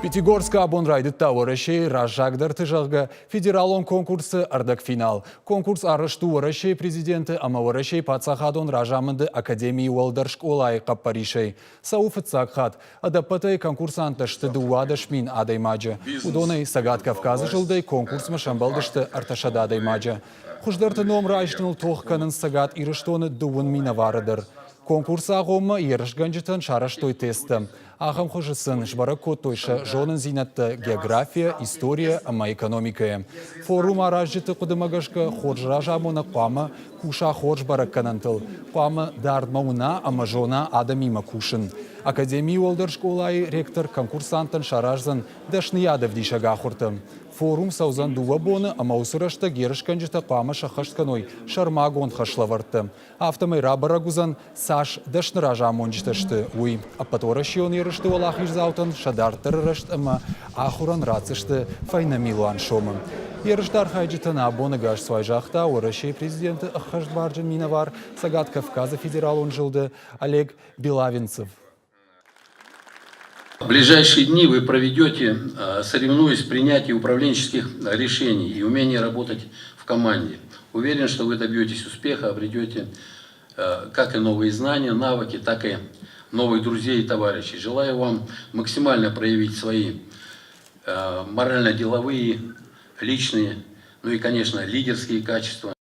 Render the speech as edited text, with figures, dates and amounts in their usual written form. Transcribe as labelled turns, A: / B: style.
A: Пятигорска абонрайды тауырышей Ражагдар тыжалғы федералон конкурсы ардак финал. Конкурс арышту варышей президенті амаварышей пацахадон Ражамынды академии уалдаршк олай қаппаришей. Сауфы цакхат. Адапатай конкурсантышты дуадышмин адаймаджа. Удонай Сагат Кавказы жылдай конкурс машамбалдышты арташада адаймаджа. Хуждарты номра айшныл тоққанын Сагат ирыштоны дуын минаварыдыр. Конкурс ағымы ерішгенжітін шараштой тесті. Ағым құжысын жбара көттойшы жонын зинатты география, история, ама экономикая. Форум аражжыты құдымағышқы ходжыра жамуна қамы куша ходж бара канантыл. Қамы дардмауна ама жона адамима кушын. Академии олдыршк олай ректор конкурсантын шаражзын дашныядов дишага хуртым. Форум саузан дуа боны ама усырашты герішкенжіті қамы шақаштканой шармагон хашлаварты. Автомай рабарагузан саш дашныра жамонжитышты. Уй, апаторашион ерішті олақ ижзаутын шадартыр рышт ама ахуран рацышты файнамилуан шомым. Еріштар хайджитын абоны гаш свай жақта орашей президенті Ахашт Барджин Минавар Сагат Кавказа федерал он жылды Олег Белавинцев.
B: В ближайшие дни вы проведете, соревнуясь в принятии управленческих решений и умении работать в команде. Уверен, что вы добьетесь успеха, обретете как и новые знания, навыки, так и новых друзей и товарищей. Желаю вам максимально проявить свои морально-деловые, личные, ну и, конечно, лидерские качества.